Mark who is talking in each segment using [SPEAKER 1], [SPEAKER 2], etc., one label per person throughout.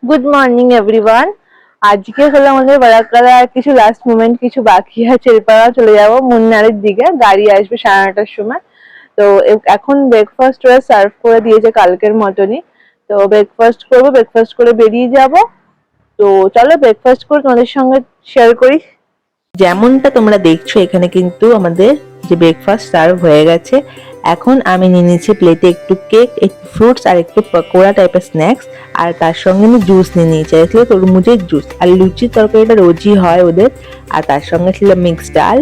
[SPEAKER 1] Good morning everyone. আজকে হলো আমাদের বারাকালা, আর কিছু লাস্ট মোমেন্ট কিছু বাকি আছে। এরপর চলে যাবো মুন্নারের দিকে, গাড়ি আসবে 9:30টার সময়। তো এখন ব্রেকফাস্ট ওরা সার্ভ করে দিয়েছে কালকের মতনই। তো ব্রেকফাস্ট করবো, ব্রেকফাস্ট করে বেরিয়ে যাব। তো চলো ব্রেকফাস্ট করে তোমাদের সঙ্গে শেয়ার করি। যেমনটা তোমরা দেখছো এখানে কিন্তু আমাদের যে ব্রেকফাস্ট সার্ভ হয়ে গেছে। এখন আমি নিয়ে নিয়েছি প্লেটে একটু কেক, একটু ফ্রুটস আর একটু পকোড়া টাইপের স্ন্যাক্স। আর তার সঙ্গে আমি জুস নিয়ে নিয়েছি, ছিল তরমুজের জুস। আর লুচির তরকারিটা রোজই হয় ওদের। আর তার সঙ্গে ছিল মিক্স ডাল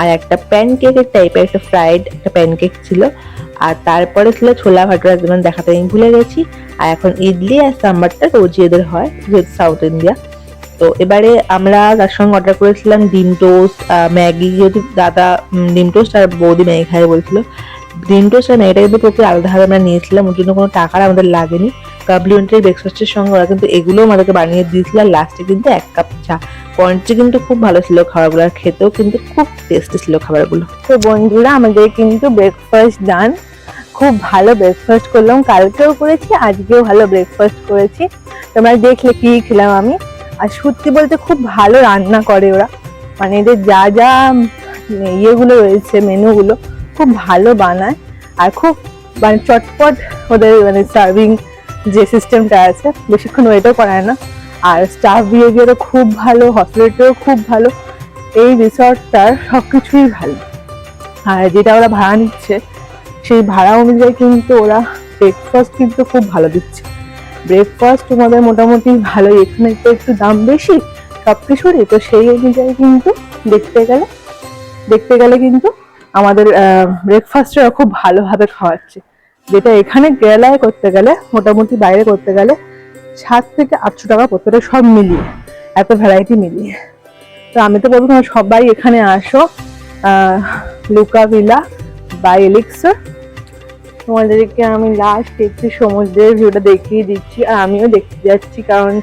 [SPEAKER 1] আর একটা প্যানকেকের টাইপের একটা ফ্রাইড একটা প্যানকেক ছিল। আর তারপরে ছিল ছোলা ভাটোরা, যেমন দেখাতে আমি ভুলে গেছি। আর এখন ইডলি আর সাম্বারটা রোজই এদের হয়, যেহেতু সাউথ ইন্ডিয়া। তো এবারে আমরা তার সঙ্গে অর্ডার করেছিলাম ডিম টোস্ট, ম্যাগি। যেহেতু দাদা ডিম টোস্ট আর বৌদি ম্যাগি খাই বলছিল, ডিম টোস্ট আর ম্যাগিটা কিন্তু প্রতি আলাদাভাবে আমরা নিয়েছিলাম, ওর জন্য কোনো টাকার আমাদের লাগেনি। কমপ্লিমেন্টারি ব্রেকফাস্টের সঙ্গে ওরা কিন্তু এগুলোও আমাদেরকে বানিয়ে দিয়েছিল। আর লাস্টে কিন্তু 1 কাপ চা। কোয়ান্টিটি কিন্তু খুব ভালো ছিল খাবারগুলো, আর খেতেও কিন্তু খুব টেস্টি ছিল খাবারগুলো। তো বন্ধুরা, আমাদের কিন্তু ব্রেকফাস্ট ডান। খুব ভালো ব্রেকফাস্ট করলাম, কালকেও করেছি, আজকেও ভালো ব্রেকফাস্ট করেছি। তোমরা দেখলে কি খেলাম আমি। আর সত্যি বলতে খুব ভালো রান্না করে ওরা, মানে এদের যা যা ইয়েগুলো রয়েছে, মেনুগুলো খুব ভালো বানায়। আর খুব মানে চটপট ওদের মানে সার্ভিং যে সিস্টেমটা আছে, বেশিক্ষণ ওয়েটও করায় না। আর স্টাফ বিহেভিয়ারও খুব ভালো, হসপিটালটাও খুব ভালো। এই রিসর্টটার সবকিছুই ভালো। আর যেটা ওরা ভাড়া নিচ্ছে, সেই ভাড়া অনুযায়ী কিন্তু ওরা ব্রেকফাস্ট কিন্তু খুব ভালো দিচ্ছে। ব্রেকফাস্ট তোমাদের মোটামুটি ভালোই, এখানে তো একটু দাম বেশি সবকিছুরই। তো সেই অনুযায়ী কিন্তু দেখতে গেলে কিন্তু আমাদের ব্রেকফাস্টটা খুব ভালোভাবে খাওয়াচ্ছে। যেটা এখানে কেরালায় করতে গেলে, মোটামুটি বাইরে করতে গেলে 700 থেকে 800 টাকা প্রত্যেকটা, সব মিলিয়ে, এত ভ্যারাইটি মিলিয়ে। তো আমি তো বলবো তোমরা সবাই এখানে আসো, লুকা ভিলা বাই এলিক্সার। তোমাদেরকে আমি লাস্ট একটু সমুদ্রের ভিউটা দেখিয়ে দিচ্ছি। আর আমিও দেখতে যাচ্ছি, কারণ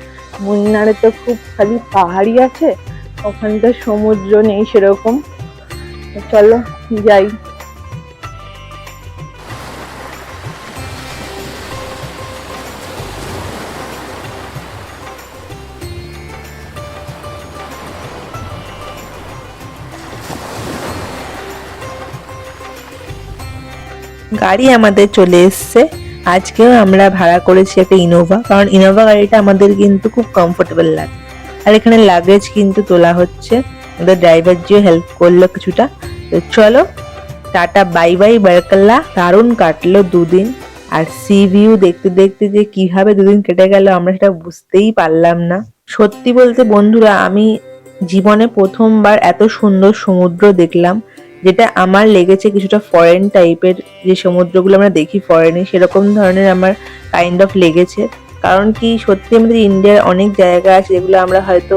[SPEAKER 1] মুন্নারে তো খুব খালি পাহাড়ি আছে, ওখানটা সমুদ্র নেই সেরকম। চলো যাই। গাড়ি আমাদের চলে এসছে। আজকেও আমরা ভাড়া করেছি একটা ইনোভা, কারণ ইনোভা গাড়িটা আমাদের কিন্তু খুব কমফোর্টেবল লাগে। আর এখানে লাগেজ কিন্তু তোলা হচ্ছে, আমাদের ড্রাইভার যে হেল্প করলো কিছুটা। তো চলো টাটা বাই বাই বারকাল্লা। দারুণ কাটলো 2 দিন। আর সি ভিউ দেখতে দেখতে যে কিভাবে 2 দিন কেটে গেল আমরা সেটা বুঝতেই পারলাম না। সত্যি বলতে বন্ধুরা, আমি জীবনে প্রথমবার এত সুন্দর সমুদ্র দেখলাম, যেটা আমার লেগেছে কিছুটা ফরেন টাইপের। যে সমুদ্রগুলো আমরা দেখি ফরেনে, সেরকম ধরনের আমার কাইন্ড অফ লেগেছে। কারণ কি, সত্যি আমাদের ইন্ডিয়ার অনেক জায়গা আছে যেগুলো আমরা হয়তো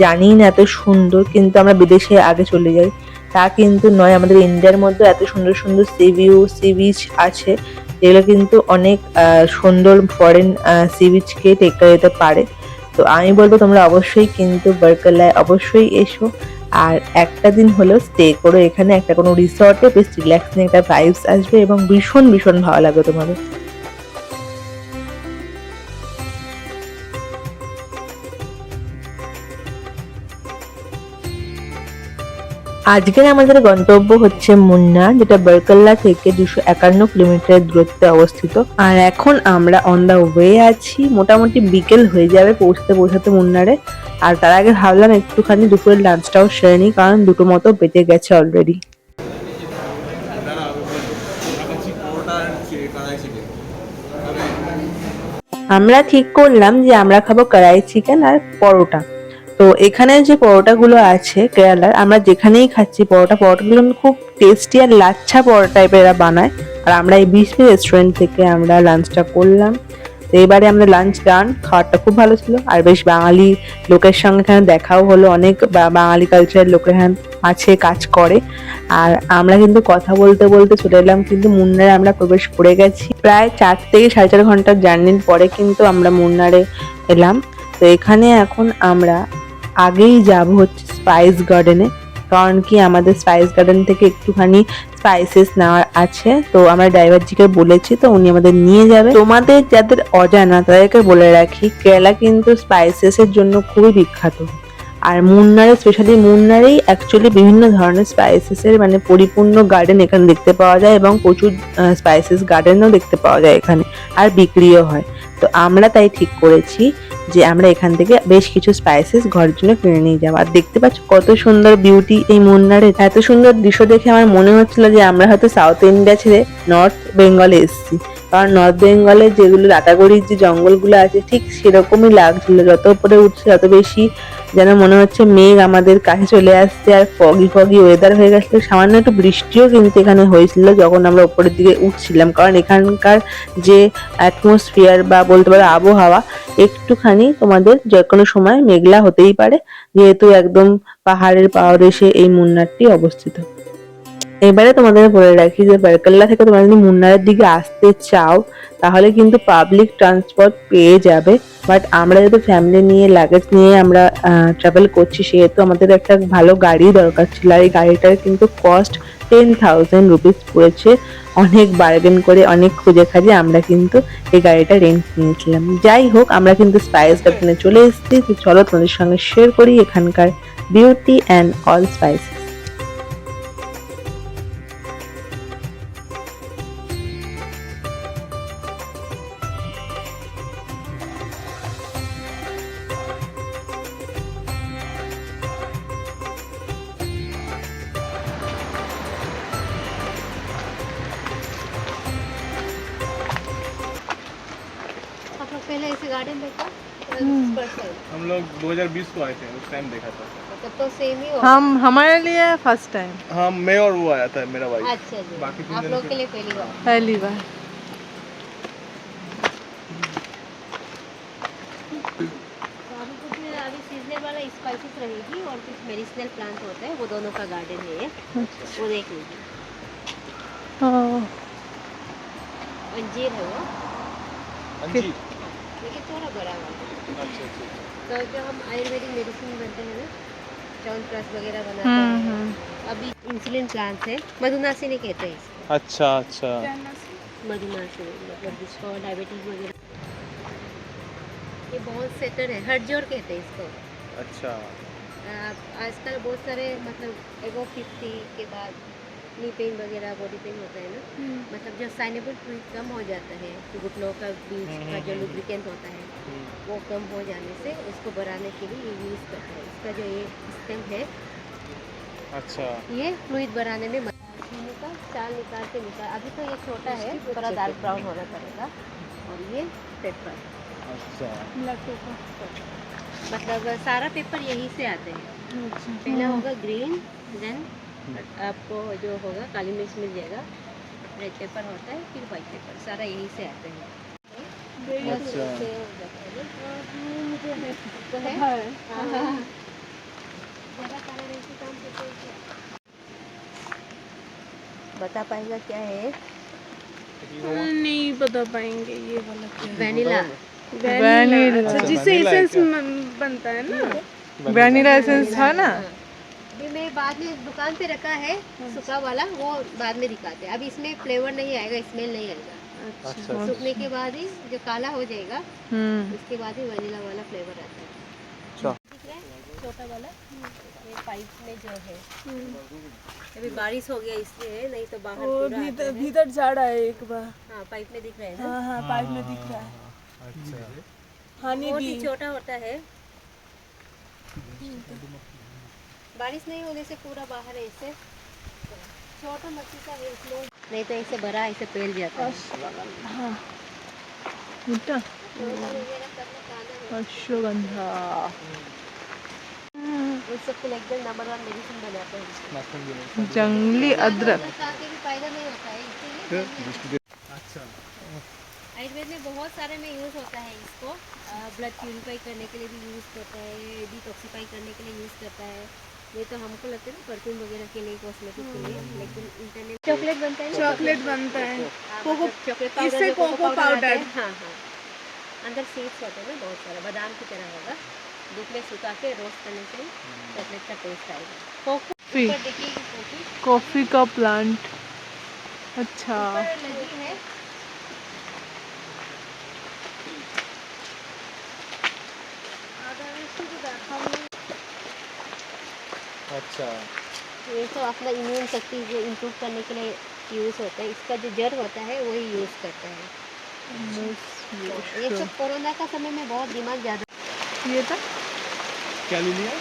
[SPEAKER 1] জানি না এত সুন্দর, কিন্তু আমরা বিদেশে আগে চলে যাই। তা কিন্তু নয়, আমাদের ইন্ডিয়ার মধ্যে এত সুন্দর সুন্দর সি বিচ আছে, যেগুলো কিন্তু অনেক সুন্দর ফরেন সি বিচকে টেক্কা যেতে পারে। তো আমি বলবো তোমরা অবশ্যই কিন্তু বারকালায় অবশ্যই এসো। আর একটা দিন হলেও স্টে করো এখানে, একটা কোনো রিসর্টে, বেশ রিল্যাক্সিং একটা ভাইবস আসবে এবং ভীষণ ভীষণ ভালো লাগবে তোমাদের। আজকের আমাদের গন্তব্য হচ্ছে মুন্নার, যেটা বারকাল্লা থেকে 251 কিলোমিটারের দূরত্বে অবস্থিত। আর এখন আমরা অন দা ওয়ে আছি, মোটামুটি বিকেল হয়ে যাবে পৌঁছাতে মুন্নারে। আর তার আগে ভাবলাম একটুখানি দুপুরের লাঞ্চটাও সেরে নিই, কারণ 2টো মতো বেজে গেছে অলরেডি। আমরা ঠিক করলাম যে আমরা খাবো কড়াই চিকেন আর পরোটা। তো এখানে যে পরোটাগুলো আছে কেরালার, আমরা যেখানেই খাচ্ছি পরোটাগুলো খুব টেস্টি আর লাচ্ছা পরোটা টাইপের এরা বানায়। আর আমরা এই বিসমি রেস্টুরেন্ট থেকে আমরা লাঞ্চটা করলাম। তো এবারে আমরা লাঞ্চ ডান, খাবারটা খুব ভালো ছিল। আর বেশ বাঙালি লোকের সঙ্গে এখানে দেখাও হলো, অনেক বাঙালি কালচারের লোক এখানে আছে, কাজ করে। আর আমরা কিন্তু কথা বলতে বলতে চলে এলাম কিন্তু মুন্নারে আমরা প্রবেশ করে গেছি। প্রায় 4 থেকে 4.5 ঘন্টার জার্নির পরে কিন্তু আমরা মুন্নারে এলাম। তো এখানে এখন আমরা আগেই যাব হচ্ছে স্পাইস গার্ডেনে। কারণ কি আমাদের স্পাইস গার্ডেন থেকে একটুখানি স্পাইসেস নেওয়ার আছে। তো আমরা ড্রাইভারজিকে বলেছি, তো উনি আমাদের নিয়ে যাবে। তোমাদের যাদের অজানা তাদেরকে বলে রাখি, কেরালা কিন্তু স্পাইসেসের জন্য খুবই বিখ্যাত। আর মুন্নারে, স্পেশালি মুন্নারেই অ্যাকচুয়ালি বিভিন্ন ধরনের স্পাইসেসের মানে পরিপূর্ণ গার্ডেন এখানে দেখতে পাওয়া যায়, এবং প্রচুর স্পাইসেস গার্ডেনও দেখতে পাওয়া যায় এখানে, আর বিক্রিও হয়। তো আমরা তাই ঠিক করেছি যে আমরা এখান থেকে বেশ কিছু স্পাইসেস ঘরের জন্য কিনে নিয়ে যাবো। আর দেখতে পাচ্ছ কত সুন্দর বিউটি এই মুন্নারে। এত সুন্দর দৃশ্য দেখে আমার মনে হচ্ছিল যে আমরা হয়তো সাউথ ইন্ডিয়া ছেড়ে নর্থ বেঙ্গলে এসেছি। কারণ নর্থ বেঙ্গলে যেগুলো লাটাগুড়ির যে জঙ্গলগুলো আছে ঠিক সেরকমই লাগছিল। যত উপরে উঠছে তত বেশি যেন মনে হচ্ছে মেঘ আমাদের কাছে চলে আসছে, আর ফগি ফগি ওয়েদার হয়ে গেছিল। সামান্য একটু বৃষ্টিও কিন্তু এখানে হয়েছিল যখন আমরা উপরের দিকে উঠছিলাম, কারণ এখানকার যে অ্যাটমসফিয়ার বা বলতে পারো আবহাওয়া একটুখানি তোমাদের যে কোনো সময় মেঘলা হতেই পারে, যেহেতু একদম পাহাড়ের পাদদেশে এই মুন্নারটি অবস্থিত। এবারে তোমাদের বলে রাখি যে বারকাল্লা থেকে তোমরা যদি মুন্নারের দিকে আসতে চাও তাহলে কিন্তু পাবলিক ট্রান্সপোর্ট পেয়ে যাবে। বাট আমরা যেহেতু ফ্যামিলি নিয়ে লাগেজ নিয়ে আমরা ট্রাভেল করছি, সেহেতু আমাদের একটা ভালো গাড়ি দরকার ছিল। আর এই গাড়িটার কিন্তু কস্ট 10,000 রুপিস পড়েছে। অনেক বার্গেন করে, অনেক খুঁজে খাজে আমরা কিন্তু এই গাড়িটা রেন্ট নিয়েছিলাম। যাই হোক, আমরা কিন্তু স্পাইস গার্ডেনে চলে এসেছি। তো চলো তোমাদের সঙ্গে শেয়ার করি এখানকার বিউটি অ্যান্ড অল স্পাইস।
[SPEAKER 2] पहले ऐसे गार्डन देखा?
[SPEAKER 3] हम लोग 2020 को आए थे, उस टाइम देखा था।
[SPEAKER 2] तो सेम ही होगा।
[SPEAKER 4] हम हमारे लिए फर्स्ट टाइम,
[SPEAKER 3] हाँ, मैं और वो आया था, मेरा भाई।
[SPEAKER 2] अच्छा जी,
[SPEAKER 3] बाकी तीन
[SPEAKER 2] आप
[SPEAKER 3] जन
[SPEAKER 2] लोग
[SPEAKER 3] के-
[SPEAKER 2] के लिए पहली बार।
[SPEAKER 4] पहली बार।
[SPEAKER 2] तो अभी कुछ अभी सीजनल वाला स्पाइसेस रहेगी और कुछ मेडिसिनल प्लांट होता है, वो दोनों का गार्डन है ये। वो देख लीजिए, अंजीर है वो,
[SPEAKER 3] अंजीर।
[SPEAKER 2] लेकिन थोड़ा बड़ा वाला।
[SPEAKER 3] अच्छा अच्छा।
[SPEAKER 2] तो जो हम आयुर्वेदिक मेडिसिन बनते हैं ना, च्यवनप्राश वगैरह बनाते हैं, अभी इंसुलिन प्लांट है, मधुनासिनी कहते हैं इसको।
[SPEAKER 3] अच्छा अच्छा।
[SPEAKER 2] मधुनासिनी मतलब जिसको डायबिटीज वगैरह। ये बहुत सेटर है, हर्जोर कहते हैं इसको।
[SPEAKER 3] अच्छा।
[SPEAKER 2] आजकल बहुत सारे मतलब एगो 50 के बाद नी पेन वगैरह बॉडी पेन होता है ना, मतलब जो साइनेबल फ्लूइड कम हो जाता है, तो घुटनों का बीच का जो लुब्रिकेंट होता है वो कम हो जाने से उसको बढ़ाने के लिए ये यूज़ करते हैं। इसका जो ये स्टेम है,
[SPEAKER 3] अच्छा।
[SPEAKER 2] ये फ्लूइड बढ़ाने में महीने का चाल निकाल के निकाल। अभी तो ये छोटा है, थोड़ा डार्क ब्राउन होना पड़ेगा। और ये पेपर,
[SPEAKER 3] अच्छा।
[SPEAKER 2] मतलब सारा पेपर यहीं से आते हैं। पहला होगा ग्रीन, देन आपको जो होगा काली मिर्च मिल जाएगा, रेड पेपर होता है, फिर वाइट पेपर, सारा यहीं से आते हैं।
[SPEAKER 3] अच्छा।
[SPEAKER 2] तो है हाँ, हाँ। ज़्यादा काला नहीं से काम करते हैं क्या? बता पाएगा क्या है?
[SPEAKER 4] नहीं बता पाएंगे ये वाला क्या है।
[SPEAKER 2] वैनिला।
[SPEAKER 4] वैनिला,
[SPEAKER 3] अच्छा,
[SPEAKER 4] जिससे
[SPEAKER 3] वैनिला है
[SPEAKER 4] एसेंस
[SPEAKER 3] क्या?
[SPEAKER 4] बनता है ना, वैनिला एसेंस था ना।
[SPEAKER 2] अभी मैं बाद में दुकान पे रखा है सूखा वाला, वो बाद में दिखाते हैं। अब इसमें फ्लेवर नहीं आएगा, स्मेल नहीं आएगा।
[SPEAKER 3] अच्छा।
[SPEAKER 2] सूखने के बाद ही जो काला हो जाएगा,
[SPEAKER 4] हम्म,
[SPEAKER 2] उसके बाद ही वनीला वाला फ्लेवर आता है।
[SPEAKER 3] अच्छा।
[SPEAKER 2] दिख रहा है छोटा वाला, ये पाइप में जो है। अभी बारिश हो गया इसलिए है, नहीं तो बाहर
[SPEAKER 4] वो
[SPEAKER 2] पूरा आता है।
[SPEAKER 4] भीतर जा रहा है एक बार।
[SPEAKER 2] हाँ, पाइप में दिख रहा है ना।
[SPEAKER 4] हाँ हाँ, पाइप में दिख रहा है।
[SPEAKER 3] अच्छा।
[SPEAKER 4] हनी
[SPEAKER 2] बहुत
[SPEAKER 4] बी।
[SPEAKER 2] ही छोटा होता है। बारिश नहीं होने से पूरा बाहर है, इससे छोटा मच्छी का है इसमें, नहीं तो इसे भरा इसे पेल जाता है।
[SPEAKER 4] हाँ, मिठा अश्वगंधा।
[SPEAKER 2] इससे फिर एकदम नंबर 1 मेडिसिन बनाते हैं।
[SPEAKER 4] जंगली अदरक।
[SPEAKER 2] खा के भी फायदा नहीं होता है, इसीलिए
[SPEAKER 3] अच्छा।
[SPEAKER 2] आयुर्वेद में बहुत सारे में यूज़ होता है इसको। ब्लड प्यूरिफाई करने के लिए भी यूज़ करता है, डिटॉक्सिफाई करने के लिए यूज़ करता है। नहीं तो हमको लगता है ना परफ्यूम वगैरह के लिए, कॉस्मेटिक के लिए, लेकिन इंटरनेट चॉकलेट बनता है ना?
[SPEAKER 4] चॉकलेट बनता है, कोको,
[SPEAKER 2] चॉकलेट
[SPEAKER 4] इससे कोको पाउडर।
[SPEAKER 2] हाँ हाँ, अंदर सीड्स होते हैं ना बहुत सारे, बादाम की तरह होगा। धूप में सुखा के रोस्ट करने से चॉकलेट का टेस्ट आएगा। कोको
[SPEAKER 1] कॉफी
[SPEAKER 2] ऊपर देखिए कॉफी
[SPEAKER 1] कॉफी का प्लांट अच्छा
[SPEAKER 2] ऊपर नदी है।
[SPEAKER 3] अच्छा
[SPEAKER 2] ये सब अपना इम्यून शक्ति जो इम्प्रूव करने के लिए यूज़ होता है। इसका जो जड़ होता है वही यूज़ करता है। ये सब कोरोना का समय में बहुत डिमांड ज़्यादा।
[SPEAKER 1] ये था
[SPEAKER 3] क्या ले लिया?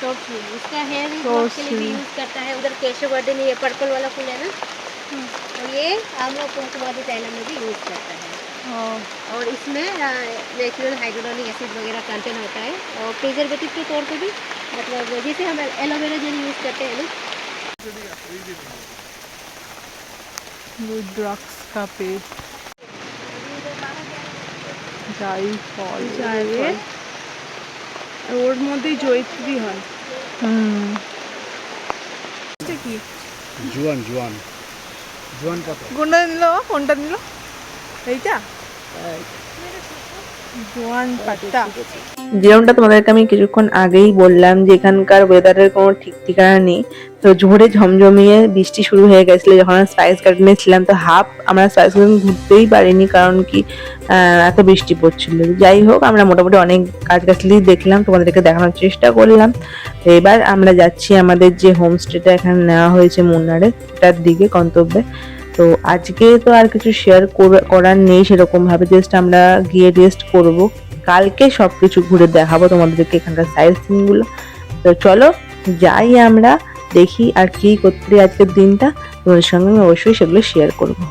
[SPEAKER 2] इसका हेयर ग्रोथ के लिए भी यूज़ करता है। उधर केशवर्धन ये पर्पल वाला फूल है ना, और ये आम्ल कुमकुमादी तैलम में भी यूज़ करता है। और इसमें नेचुरल हाइड्रोक्लोरिक एसिड वगैरह कंटेंट होता है, और प्रिजर्वेटिव के तौर पे भी, मतलब जैसे हम एलोवेरा जेल यूज़ करते हैं ना।
[SPEAKER 1] रुद्राक्ष का पेड़ জায়ফল
[SPEAKER 4] ওর মধ্যেই জয়িত্রী হয়। এটা কি
[SPEAKER 3] জোয়ান জোয়ান জোয়ান পাতা।
[SPEAKER 1] কোনটা নিল এইটা জোয়ান পাতা। যেরকমটা তোমাদেরকে আমি কিছুক্ষণ আগেই বললাম যে এখানকার ওয়েদারের কোনো ঠিক ঠিকানা নেই। তো ঝড়ে ঝমঝমিয়ে বৃষ্টি শুরু হয়ে গেছিল যখন স্পাইস গার্ডেনে ছিলাম। তো আমরা স্পাইস গার্ডেন ঘুরতেই পারিনি, কারণ কি এত বৃষ্টি পড়ছিল। যাই হোক, আমরা মোটামুটি অনেক গাছগাছালি দেখলাম, তোমাদেরকে দেখানোর চেষ্টা করলাম। তো এবার আমরা যাচ্ছি আমাদের যে হোমস্টেটা এখানে নেওয়া হয়েছে মুন্নারে, তার দিকে গন্তব্যে। তো আজকে তো আর কিছু শেয়ার করার নেই সেরকম ভাবে, জাস্ট আমরা গিয়ে রেস্ট করব। কালকে সবকিছু ঘুরে দেখাবো তোমাদেরকে এখানকার সাইট সিন গুলো। তো চলো যাই, আমরা দেখি আর কি করতে পারি আজকের দিনটা। তোমাদের সঙ্গে আমি অবশ্যই সেগুলো শেয়ার করবো।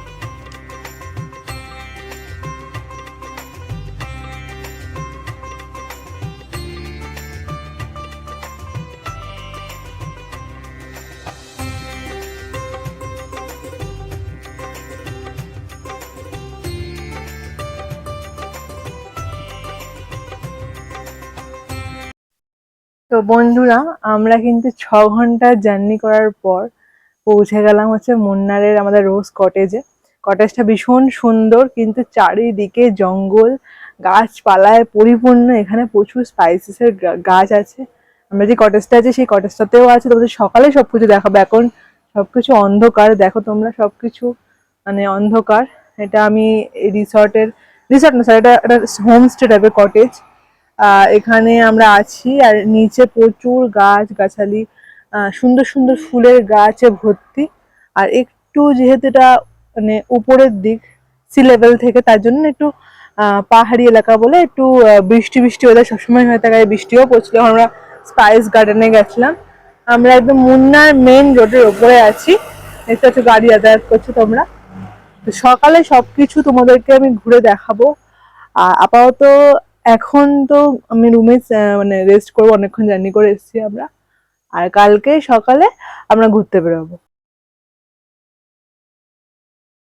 [SPEAKER 1] তো বন্ধুরা, আমরা কিন্তু 6 ঘন্টা জার্নি করার পর পৌঁছে গেলাম হচ্ছে মুন্নারের আমাদের রোজ কটেজে। কটেজটা ভীষণ সুন্দর, কিন্তু চারিদিকে জঙ্গল, গাছপালায় পরিপূর্ণ। এখানে প্রচুর স্পাইসেসের গাছ আছে। আমরা যে কটেজটা আছে সেই কটেজটাতেও আছে। তোমাদের সকালে সবকিছু দেখাবো, এখন সবকিছু অন্ধকার। দেখো তোমরা, সবকিছু মানে অন্ধকার। এটা আমি রিসর্ট না স্যার, এটা একটা হোমস্টে টাইপের কটেজ। এখানে আমরা আছি, আর নিচে প্রচুর গাছ গাছালি, সুন্দর সুন্দর ফুলের গাছে ভর্তি। আর একটু যেহেতু এটা মানে উপরের দিক সি লেভেল থেকে, তার জন্য একটু পাহাড়ি এলাকা বলে একটু বৃষ্টি বৃষ্টি ওদের সবসময় হয়ে থাকে। বৃষ্টিও পড়ছিল যখন আমরা স্পাইস গার্ডেনে গেছিলাম। আমরা একদম মুন্নার মেইন রোডের ওপরে আছি। দেখতে পাচ্ছ গাড়ি যাতায়াত করছো তোমরা। তো সকালে সবকিছু তোমাদেরকে আমি ঘুরে দেখাবো। আর আপাতত এখন তো আমি রুমে মানে রেস্ট করবো, অনেকক্ষণ জার্নি করে এসেছি আমরা। আর কালকে সকালে আমরা ঘুরতে বেরোবো।